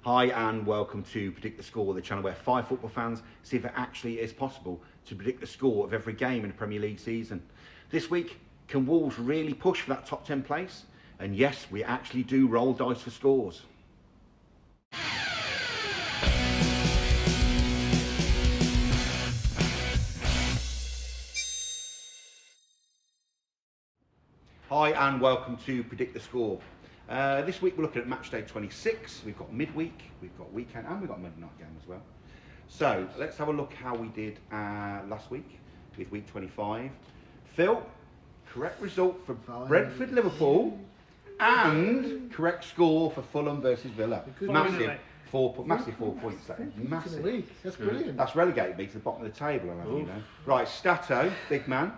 Hi and welcome to Predict the Score, the channel where 5 football fans see if it actually is possible to predict the score of every game in a Premier League season. This week, can Wolves really push for that top 10 place? And yes, we actually do roll dice for scores. Hi and welcome to Predict the Score. This week we're looking at match day 26, we've got midweek, we've got weekend and we've got Monday night game as well. So let's have a look how we did last week with week 25. Phil, correct result for Brentford, Liverpool and correct score for Fulham versus Villa. Massive 4 points. That is massive. That's brilliant. That's relegated me to the bottom of the table, I know, you know. Right, Stato, big man.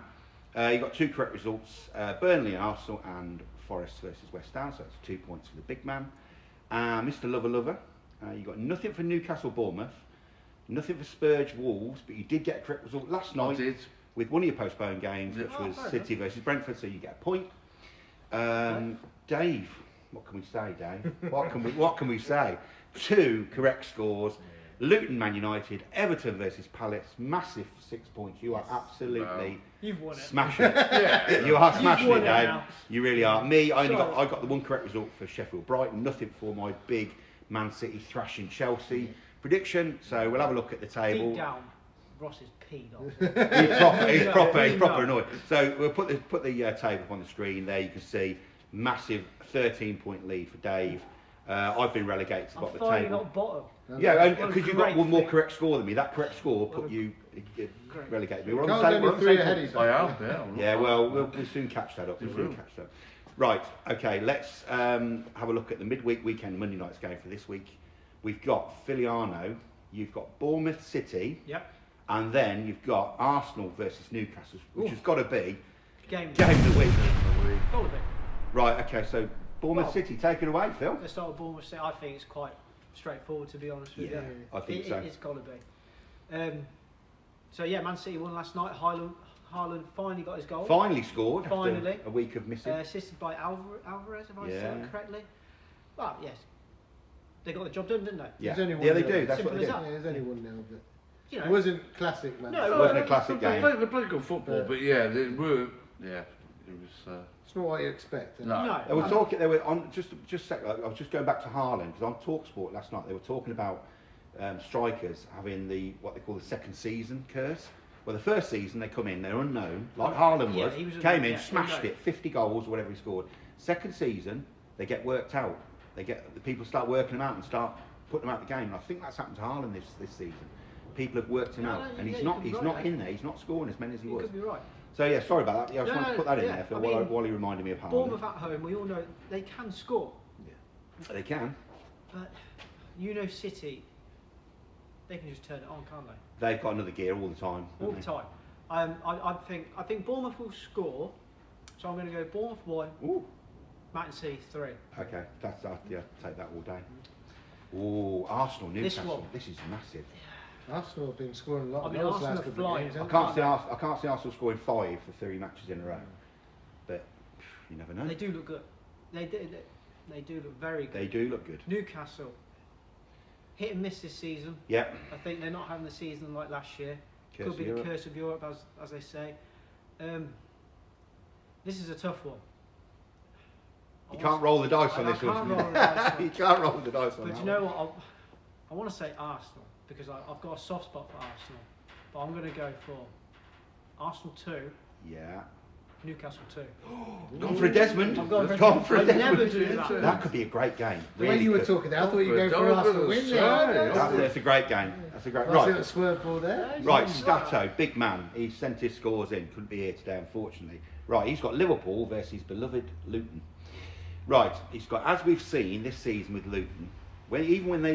You got 2 correct results, Burnley and Arsenal and Forest versus West Ham, so that's 2 points for the big man. Mr. Lover, you got nothing for Newcastle Bournemouth, nothing for Spurs Wolves, but you did get a correct result last night with one of your postponed games, which was City versus Brentford, so you get a point. Dave, what can we say, Dave? What can we say? 2 correct scores. Luton, Man United, Everton versus Palace, massive 6 points. You are absolutely smashing it. You are smashing it, Dave. You really are. Me, I got the 1 correct result for Sheffield Brighton, nothing for my big Man City thrashing Chelsea prediction. So we'll have a look at the table. Deep down, Ross is peed off. He's proper annoyed. So we'll put the table up on the screen. There you can see massive 13-point lead for Dave. I've been relegated to the bottom of the table. Not bottom. Yeah, because you got one more correct score than me. That correct score put you relegated me. We're on the same. Yeah, well, we'll soon catch that up. Right, okay, let's have a look at the midweek weekend Monday night's game for this week. We've got Filiano, you've got Bournemouth City, and then you've got Arsenal versus Newcastle, which has got to be game of the week. Right, okay, so Bournemouth City, take it away, Phil. Let's start with Bournemouth City. I think it's quite straightforward, to be honest with you. I think so. It's got to be. So yeah, Man City won last night. Haaland finally got his goal. Finally scored after a week of missing. Assisted by Alvarez, if I said it correctly. Well, yes. They got the job done, didn't they? Yeah, they do. That's what they do. There's only one now, but you know, it wasn't classic, man. No, it wasn't a classic game. They played good football, but yeah, they were. Yeah, it was. It's not what you expect. No. They were talking. They were on just a sec. I was just going back to Haaland because on TalkSport last night they were talking about strikers having what they call the second season curse. Well, the first season they come in, they're unknown, like Haaland was. Came in, smashed it, 50 goals, whatever he scored. Second season, they get worked out. The people start working them out and start putting them out of the game. And I think that's happened to Haaland this season. People have worked him out, and he's not in there. He's not scoring as many as he was. Could be right. So yeah, sorry about that. Yeah, I just wanted to put that in there Phil, while he reminded me of Haaland. Bournemouth at home, we all know they can score. Yeah, they can. But City, they can just turn it on, can't they? They've got another gear all the time. All the time. I think Bournemouth will score. So I'm going to go Bournemouth 1. Ooh. Man City 3. Okay, take that all day. Ooh, Arsenal, Newcastle. This is massive. Arsenal have been scoring a lot. I mean, Arsenal are flying. I can't see Arsenal scoring 5 for 3 matches in a row, but you never know. They do look good. They do look very good. They do look good. Newcastle, hit and miss this season. Yeah. I think they're not having the season like last year. Could be the curse of Europe, as they say. This is a tough one. You can't roll the dice on this one. You can't roll the dice on that. But you know what? I want to say Arsenal because I've got a soft spot for Arsenal. But I'm going to go for Arsenal 2. Yeah. Newcastle 2. Gone for a Desmond. I've gone for a Desmond. I never do that. That could be a great game. The way you were talking there, I thought you were going for Arsenal win there. That's a great game. That's a great. Right. Swerve ball there. Right, Stato, big man. He sent his scores in. Couldn't be here today, unfortunately. Right, he's got Liverpool versus beloved Luton. Right, he's got, as we've seen this season with Luton, even when they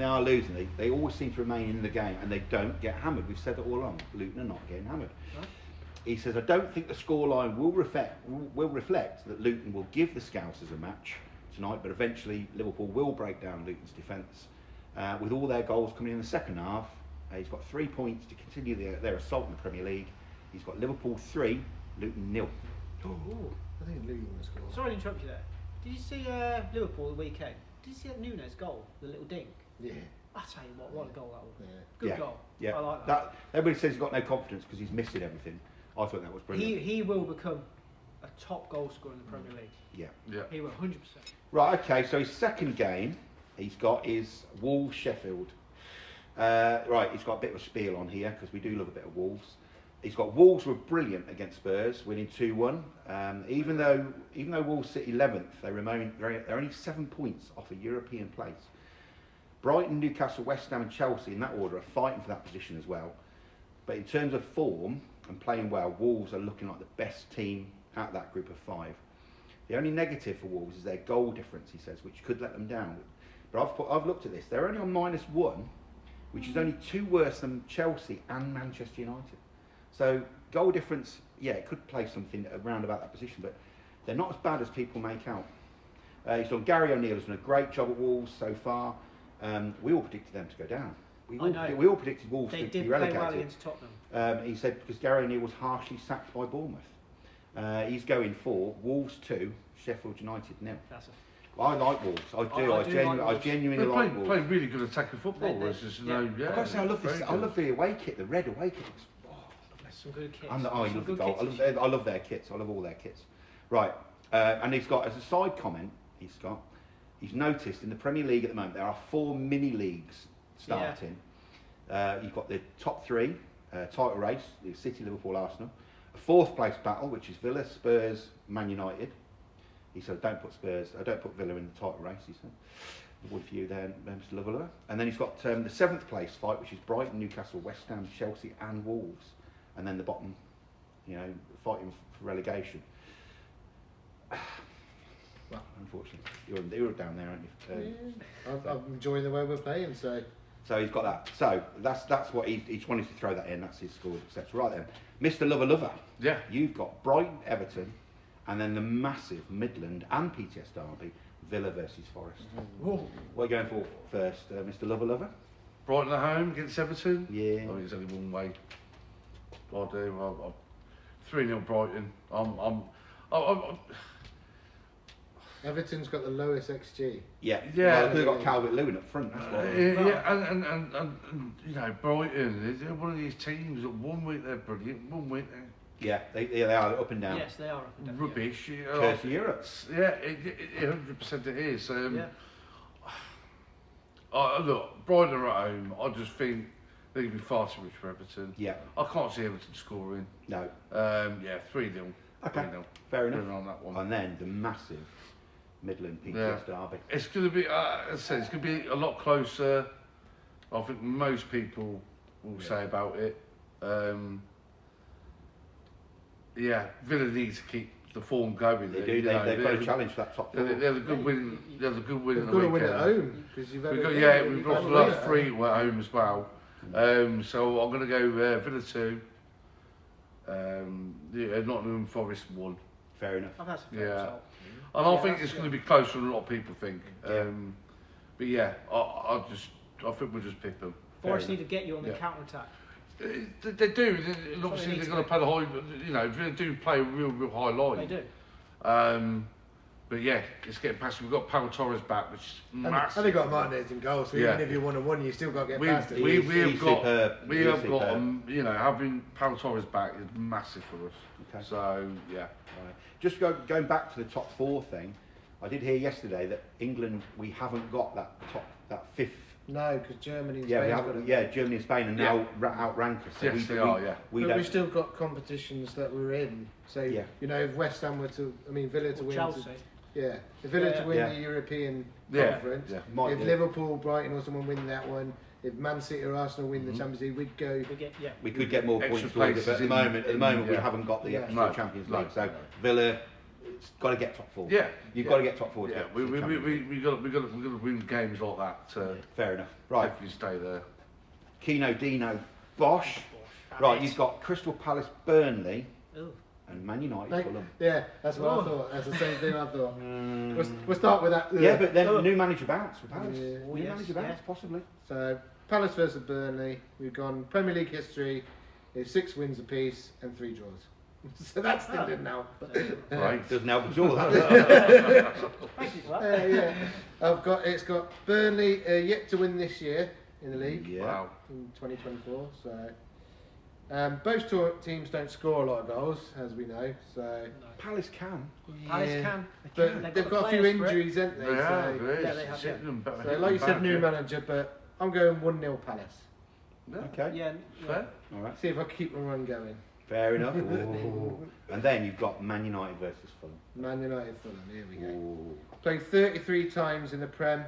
are losing, they always seem to remain in the game and they don't get hammered. We've said it all along. Luton are not getting hammered. Right. He says, I don't think the scoreline will reflect that Luton will give the Scousers a match tonight, but eventually Liverpool will break down Luton's defence. With all their goals coming in the second half, he's got 3 points to continue their assault in the Premier League. He's got Liverpool 3, Luton 0. Ooh. I think Luton will score. Sorry to interrupt you there. Did you see Liverpool the weekend? Did you see that Nunes goal? The little dink. Yeah. I tell you what a goal that was. Yeah. Good Yeah. goal. Yeah. I like that. Everybody says he's got no confidence because he's missing everything. I thought that was brilliant. He will become a top goal scorer in the Premier League. Yeah. Yeah. He will, 100%. Right, okay, so his second game he's got is Wolves Sheffield. Right, he's got a bit of a spiel on here because we do love a bit of Wolves. He's got Wolves were brilliant against Spurs, winning 2-1. Even though Wolves sit 11th, they're only 7 points off a European place. Brighton, Newcastle, West Ham and Chelsea in that order are fighting for that position as well. But in terms of form and playing well, Wolves are looking like the best team out of that group of 5. The only negative for Wolves is their goal difference, he says, which could let them down. But I've looked at this. They're only on -1, which is only 2 worse than Chelsea and Manchester United. So goal difference, yeah, it could play something around about that position, but they're not as bad as people make out. He's done. Gary O'Neill has done a great job at Wolves so far. We all predicted them to go down. We all predicted Wolves They to did be play relegated. well against Tottenham. He said because Gary O'Neill was harshly sacked by Bournemouth. He's going for Wolves 2, Sheffield United 0. That's a I like Wolves. I do. I genuinely They like Wolves. played really good attacking football. They There's did. just Yeah. no. Yeah. I've got to say, I love very this. I good. love the away kit, the red away kit. some good kits. And you Some love the good goal. kits this year. I love their kits. I love all their kits. Right, and he's got as a side comment. He's noticed in the Premier League at the moment there are 4 mini leagues starting. You've got the top 3 title race: the City, Liverpool, Arsenal. A 4th place battle, which is Villa, Spurs, Man United. He said, "Don't put Spurs. I don't put Villa in the title race." He said, "Would for you there, Mr. Lover." And then he's got the 7th place fight, which is Brighton, Newcastle, West Ham, Chelsea, and Wolves. And then the bottom, fighting for relegation. Well, unfortunately, you're down there, aren't you? I'm enjoying the way we're playing, so. So he's got that. So that's what he's wanted to throw that in. That's his scores, etc. Right then, Mr. Lover. Yeah. You've got Brighton, Everton, and then the massive Midland and PTS derby, Villa versus Forest. Whoa. What are you going for first, Mr. Lover? Brighton at home against Everton. Yeah. I think it's only one way. I do. 3-0 Brighton. I'm Everton's got the lowest XG. Yeah. Yeah. Well, they've got Calvert-Lewin up front. That's why. yeah, and Brighton, they're one of these teams that 1 week they're brilliant, 1 week they're Yeah, they are up and down. Yes, they are up and down. rubbish. Curse of Europe. Yeah, it 100% it is. Yeah. Look, Brighton are at home. I just think they're going to be far too much for Everton. Yeah. I can't see Everton scoring. No. 3-0. Okay. 3-0. Fair enough. On that one. And then the massive Midland PTS derby. It's going to be, as I said, it's going to be a lot closer. I think most people will say about it. Villa needs to keep the form going. They do. They've got to challenge that top 4. They had a good win. They had a good win. We've in got the to win at weekend. home because you've had We've lost the last 3 at home as well. So I'm going to go Villa 2. Nottingham Forest 1. Fair enough. Oh, that's a fair result. And I Yeah, think that's it's going to good. be closer than a lot of people think. Yeah. But yeah, I think we'll just pick them. Forest enough. need to get you on the Yeah. counter attack. They do. Obviously, need they're to going to do. play the high. They do play a real high line. They do. But yeah, it's getting past. We've got Pau Torres back, which is massive. And they got Martinez in goal, so Yeah. even if you won a 1, you still got to get We past it. He's have got superb. we He's have got superb. having Pau Torres back is massive for us. Okay. So yeah, Right. Just going back to the top 4 thing, I did hear yesterday that England, we haven't got that 5th. No, because Germany and Yeah, we Spain's have. got it. Yeah, Germany and Spain are now Yeah. outrank us. So Yes, they are, yeah. We But don't. we've still got competitions that we're in. So, Yeah. if West Ham were to, Villa to Or win. Chelsea. If Villa Yeah. to win Yeah. the European Yeah. Conference, Yeah. Might if do. Liverpool, Brighton or someone win that one, if Man City or Arsenal win the Champions League, we'd go. We could get more Extra points towards it, places but at the in- moment, we yeah. haven't got the Yeah. extra No, Champions no, League. So no. Villa, it's got to get top 4. Yeah. You've Yeah. got to get top 4. to yeah, get to the we Champions League. got to win games like that to Fair enough. Right, definitely stay there. Keno, Dino, Bosch. Right, you've got Crystal Palace, Burnley, Ooh. and Man United, Like, Fulham. yeah, that's what Oh. I thought. That's the same thing I thought. We'll start with that. Yeah, but then Oh. new manager bounce for Palace. Yeah. Oh, New yes, manager bounce, yeah. possibly. So Palace versus Burnley. We've gone Premier League history is 6 wins apiece and 3 draws. So that's still in now. Right. Doesn't help at all. That. Thank you for that. Yeah. It's got Burnley yet to win this year in the league Yeah. Wow. in 2024. So both teams don't score a lot of goals, as we know. So No. Palace can. Palace yeah. can. But they've got a few players for it. injuries, haven't they? So, Yeah, they have, yeah. so like you said, new manager, but I'm going 1-0 Palace. Okay. Yeah, Fair. All right. See if I can keep my run going. Fair enough. Ooh. And then you've got Man United versus Fulham. Man United, Fulham. Here we go. Ooh. Played 33 times in the Prem,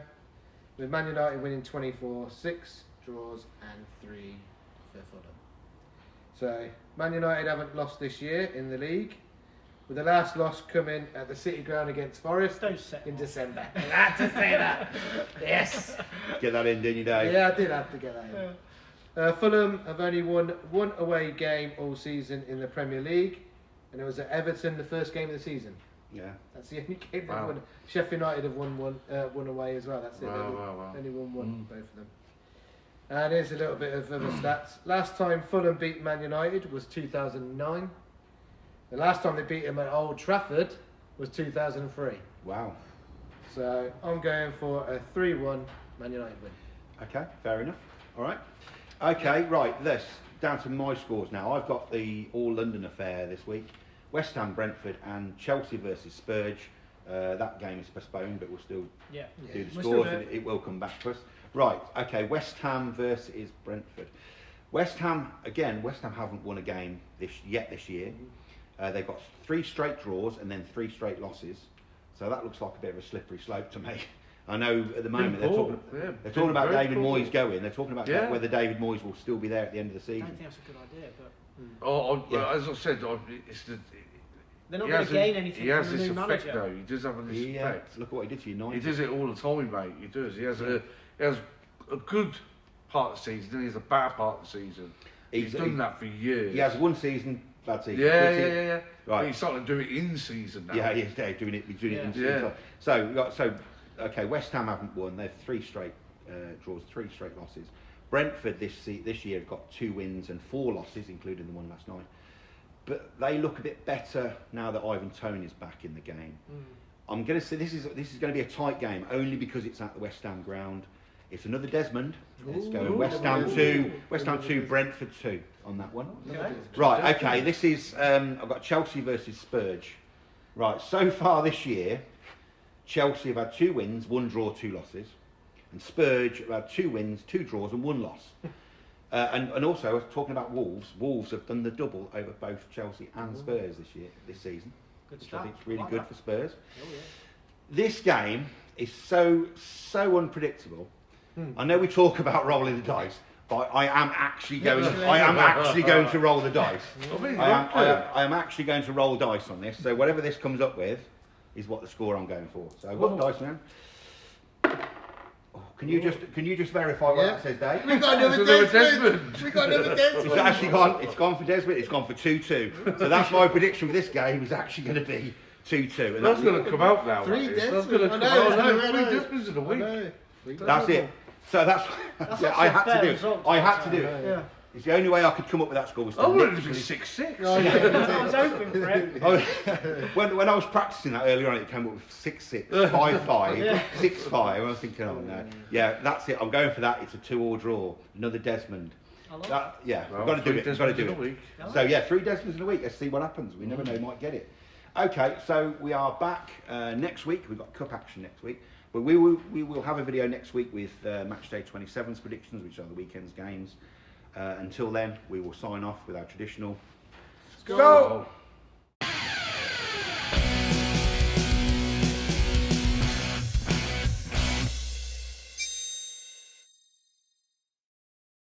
with Man United winning 24, 6 draws and 3 for Fulham. So Man United haven't lost this year in the league, with the last loss coming at the City Ground against Forest Don't set in off. December. I had to say that. Yes. Get that in, didn't you, Dave? Yeah, I did have to get that in. Fulham have only won one away game all season in the Premier League, and it was at Everton, the first game of the season. Yeah. That's the only game they've Wow. won. Sheffield United have won one away as well. That's it. Wow. Only won one, both of them. And here's a little bit of other stats. Last time Fulham beat Man United was 2009. The last time they beat them at Old Trafford was 2003. Wow. So I'm going for a 3-1 Man United win. Okay, fair enough. All right. Okay, right. This down to my scores now. I've got the All London affair this week. West Ham, Brentford, and Chelsea versus Spurs. That game is postponed, but we'll still Yeah. do the We're scores, still and it will come back to us. Right. Okay. West Ham versus Brentford. West Ham again. West Ham haven't won a game this year. They've got 3 straight draws and then 3 straight losses. So that looks like a bit of a slippery slope to me. I know at the moment they're talking about David Moyes going. They're talking about whether David Moyes will still be there at the end of the I season. don't think that's a good idea, but As I said, it's the. they're not going to gain anything He has from the this new effect manager. though. He does have this effect. Look what he did to United. He does it all the time, mate. He does. He has a good part of the season, then he has a bad part of the season. He's done that for years. He has one season, bad season. Yeah. Right. He's starting to do it in season now. Yeah, he's doing it. He's doing it in Yeah. season. Okay, West Ham haven't won. They've 3 straight draws, 3 straight losses. Brentford this year have got 2 wins and 4 losses, including the one last night. But they look a bit better now that Ivan Toon is back in the game. I'm going to say this is going to be a tight game, only because it's at the West Ham ground. It's another Desmond. Let's go West Ham 2, Brentford 2 on that one. Okay. Right, okay, this is, I've got Chelsea versus Spurs. Right, so far this year, Chelsea have had 2 wins, 1 draw, 2 losses. And Spurs have had 2 wins, 2 draws and 1 loss. And also, I was talking about Wolves. Wolves have done the double over both Chelsea and Spurs this season. Good Which I start. think is really Like good that. for Spurs. Oh, yeah. This game is so unpredictable. I know we talk about rolling the dice, but I am actually going to roll the dice. I am actually going to roll dice on this. So whatever this comes up with is what the score I'm going for. So I've got the dice now. Oh, can you just verify what that says, Dave? We got another Desmond. We got another Desmond. It's actually gone. It's gone for Desmond. It's gone for 2-2. So that's my prediction for this game. Is actually going to be 2-2. And That's going to come out now. 3 That's Desmonds. going to come I know, out. I know. 3 Desmonds in a week. That's it. So that's yeah, I had to do it. I had to do it. Yeah. It's the only way I could come up with that score was to I wanted it to be literally- 6-6. I was hoping for it. when I was practicing that earlier on, it came up with 6-6, 5-5, 6-5. I was thinking, oh no, yeah, that's it. I'm going for that. It's a 2-2 draw. Another Desmond. I like That, yeah, Well, we've got to do 3 it. We've got to Desmonds do in a it. week. So yeah, 3 Desmonds in a week. Let's see what happens. We never know, might get it. Okay, so we are back next week. We've got cup action next week, but we will have a video next week with Matchday 27's predictions, which are the weekend's games. Until then, we will sign off with our traditional Go. Go!